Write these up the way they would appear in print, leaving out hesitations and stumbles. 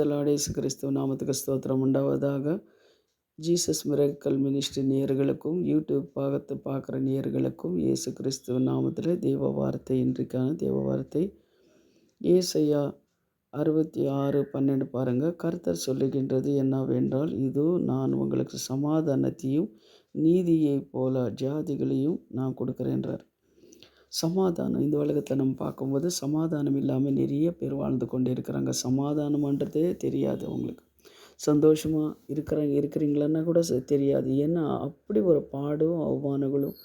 Lord இயேசு கிறிஸ்துவ நாமத்துக்கு ஸ்தோத்திரம் உண்டாவதாக. ஜீசஸ் மிரக்கல் மினிஸ்ட்ரி நேயர்களுக்கும் யூடியூப் பார்க்குற நேயர்களுக்கும் இயேசு கிறிஸ்துவ நாமத்தில் தேவ வார்த்தை, இன்றைக்கான தேவ வார்த்தை ஏசாயா 66:12 பாருங்கள். கர்த்தர் சொல்லுகின்றது என்னவென்றால், இதோ நான் உங்களுக்கு சமாதானத்தையும் நீதியைப் போல ஜாதிகளையும் நான் கொடுக்குறேன்றார். சமாதானம் இந்த உலகத்தில் நம்ம பார்க்கும்போது சமாதானம் இல்லாமல் நிறைய பேர் வாழ்ந்து கொண்டு இருக்கிறாங்க. சமாதானம்ன்றதே தெரியாது அவங்களுக்கு. சந்தோஷமாக இருக்கிறீங்களான்னா கூட தெரியாது. ஏன்னா அப்படி ஒரு பாடும் அவமானங்களும்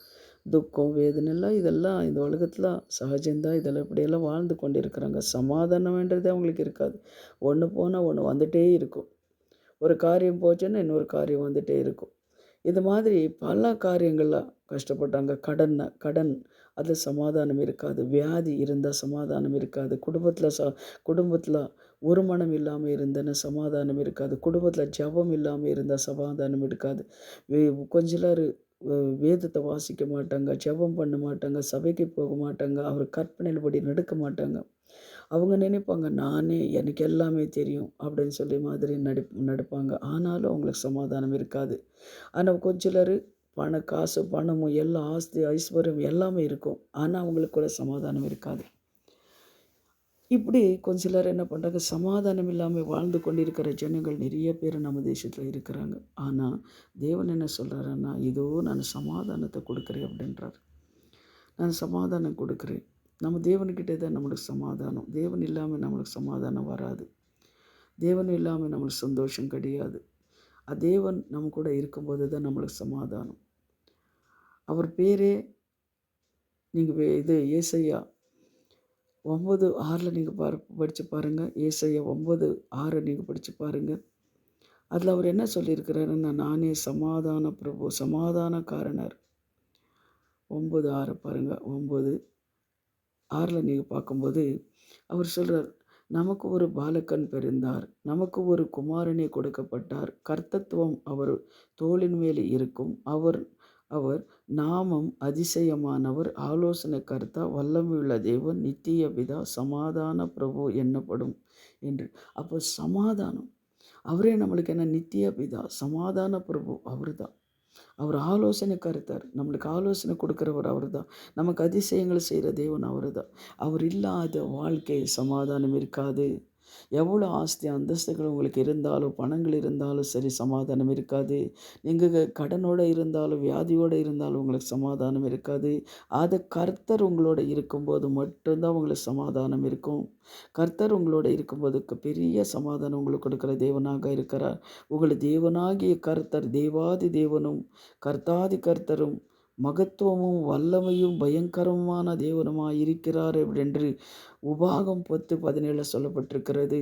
துக்கம் வேதனைலாம் இதெல்லாம் இந்த உலகத்தில் சகஜந்தான். இதெல்லாம் இப்படியெல்லாம் வாழ்ந்து கொண்டு இருக்கிறாங்க. சமாதானம்ன்றதே அவங்களுக்கு இருக்காது. ஒன்று போனால் ஒன்று வந்துகிட்டே இருக்கும். ஒரு காரியம் போச்சுன்னா இன்னொரு காரியம் வந்துகிட்டே இருக்கும். இது மாதிரி பல காரியங்களில் கஷ்டப்பட்டாங்க. கடன் அதில் சமாதானம் இருக்காது. வியாதி இருந்தால் சமாதானம் இருக்காது. குடும்பத்தில் ஒரு மனம் இல்லாமல் இருந்தேன்னு சமாதானம் இருக்காது. குடும்பத்தில் ஜெபம் இல்லாமல் இருந்தால் சமாதானம் இருக்காது. கொஞ்ச சிலர் வேதத்தை வாசிக்க மாட்டாங்க, ஜெபம் பண்ண மாட்டாங்க, சபைக்கு போக மாட்டாங்க, அவர் கற்பனையின்படி நடக்க மாட்டாங்க. அவங்க நினைப்பாங்க எனக்கு எல்லாமே தெரியும் அப்படின்னு சொல்லி மாதிரி நடிப்பாங்க. ஆனாலும் அவங்களுக்கு சமாதானம் இருக்காது. ஆனால் கொஞ்ச சிலர் காசு பணமும் எல்லா ஆஸ்தி ஐஸ்வர்யம் எல்லாமே இருக்கும். ஆனால் அவங்களுக்கு கூட சமாதானம் இருக்காது. இப்படி கொஞ்ச சிலர் என்ன பண்ணுறாங்க, சமாதானம் இல்லாமல் வாழ்ந்து கொண்டிருக்கிற ஜனங்கள் நிறைய பேர் நம்ம தேசத்தில் இருக்கிறாங்க. ஆனால் தேவன் என்ன சொல்கிறாருன்னா, இதோ நான் சமாதானத்தை கொடுக்குறேன் அப்படின்றார். நான் சமாதானம் கொடுக்குறேன். நம்ம தேவன்கிட்டே தான் நம்மளுக்கு சமாதானம். தேவன் இல்லாமல் நம்மளுக்கு சமாதானம் வராது. தேவன் இல்லாமல் நம்மளுக்கு சந்தோஷம் கிடையாது. தேவன் நம்ம கூட இருக்கும்போது தான் நம்மளுக்கு சமாதானம். அவர் பேரே நீங்கள் ஏசாயா 9:6 நீங்கள் படித்து பாருங்கள். ஏசாயா 9:6 நீங்கள் படித்து பாருங்கள். அதில் அவர் என்ன சொல்லியிருக்கிறாருன்னா, நானே சமாதான பிரபு, சமாதானக்காரனர். 9:6 பாருங்கள். 9:6 நீங்கள் பார்க்கும்போது அவர் சொல்கிறார், நமக்கு ஒரு பாலகன் பிறந்தார், நமக்கு ஒரு குமாரனே கொடுக்கப்பட்டார், கர்த்தத்துவம் அவர் தோளின் மேலே இருக்கும், அவர் நாமம் அதிசயமானவர், ஆலோசனை கர்த்தா, வல்லமையுள்ள தேவன், நித்திய பிதா, சமாதான பிரபு என்னப்படும் என்று. அப்போ சமாதானம் அவரே நம்மளுக்கு என்ன, நித்திய பிதா, சமாதான பிரபு அவர் தான். அவர் ஆலோசனை கர்த்தர், நம்மளுக்கு ஆலோசனை கொடுக்குறவர் அவர் தான். நமக்கு அதிசயங்கள் செய்கிற தேவன் அவர் தான். அவர் இல்லாத வாழ்க்கை சமாதானம் இருக்காது. எவ்வளோ ஆஸ்தி அந்தஸ்துகள் உங்களுக்கு இருந்தாலும், பணங்கள் இருந்தாலும் சரி, சமாதானம் இருக்காது. நீங்கள் கடனோடு இருந்தாலும் வியாதியோடு இருந்தாலும் உங்களுக்கு சமாதானம் இருக்காது. கர்த்தர் உங்களோட இருக்கும்போது மட்டும்தான் உங்களுக்கு சமாதானம் இருக்கும். கர்த்தர் உங்களோட இருக்கும்போது பெரிய சமாதானம் உங்களுக்கு கொடுக்குற தேவனாக இருக்கிறார். உங்களை தேவனாகிய கர்த்தர் தேவாதி தேவனும் கர்த்தாதி கர்த்தரும் மகத்துவமும் வல்லமையும் பயங்கரமான தேவனுமாய் இருக்கிறார் என்று உபாகம் 10:17 சொல்லப்பட்டிருக்கிறது.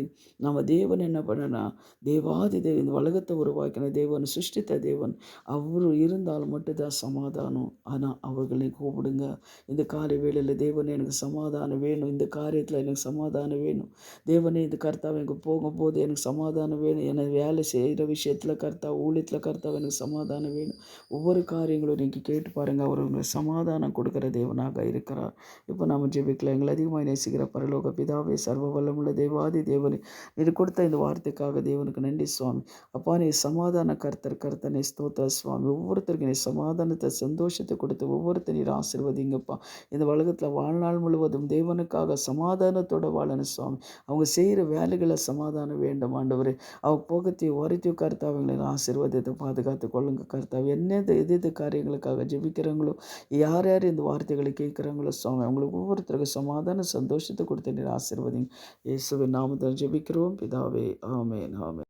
நம்ம தேவன் என்ன பண்ணனா, தேவாதி தேவன், இந்த உலகத்தை உருவாக்கின தேவன், சிருஷ்டித்த தேவன், அவர் இருந்தால் மட்டும்தான் சமாதானம். ஆனால் அவர்களை கூப்பிடுங்க. இந்த காலை வேளையில், தேவனே எனக்கு சமாதானம் வேணும், இந்த காரியத்தில் எனக்கு சமாதானம் வேணும், தேவனே இந்த கர்த்தாவை எனக்கு போகும்போது எனக்கு சமாதானம் வேணும், எனக்கு வேலை செய்கிற விஷயத்தில் கர்த்தா, ஊழியத்தில் கர்த்தாவை எனக்கு சமாதானம் வேணும். ஒவ்வொரு காரியங்களும் நீங்கள் கேட்டு பாருங்கள். அவர் உங்களுக்கு சமாதானம் கொடுக்குற தேவனாக இருக்கிறார். இப்போ நம்ம ஜெபிக்கலாம். எங்களை அதிகமாக நேசிக்கிற பரலோக பிதாவே, சர்வ வல்லமுள்ள தேவாதி தேவனே, நீர் கொடுத்த இந்த வார்த்தைக்காக தேவனுக்கு நன்றி சுவாமி. அப்பா, நீ சமாதான கர்த்தனை ஸ்தோத்திர சுவாமி. ஒவ்வொருத்தருக்கு நீ சமாதானத்தை, சந்தோஷத்தை கொடுத்து ஒவ்வொருத்தர் நீர் ஆசீர்வதிங்கப்பா. இந்த உலகத்தில் வாழ்நாள் முழுவதும் தேவனுக்காக சமாதானத்தோடு வாழணும் சுவாமி. அவங்க செய்கிற வேலைகளை சமாதானம் வேண்டும் ஆண்டவரே. அவங்க போகத்தையும் வரத்தையும் கர்த்தா அவங்களை ஆசீர்வாதத்தை பாதுகாத்து கொள்ளுங்க கர்த்தா. எது காரியங்களுக்காக ஜெபிக்கிறாங்களோ, யார் இந்த வார்த்தைகளை கேட்குறாங்களோ சுவாமி, அவங்களுக்கு ஒவ்வொருத்தருக்கும் சமாதான சந்தோஷத்தை கொடுத்து நீர் ஆசீர்வதிங்க. இயேசுவின் நாமத்தில் ஜெபிக்கிறோம் பிதாவே. ஆமென், ஆமென்.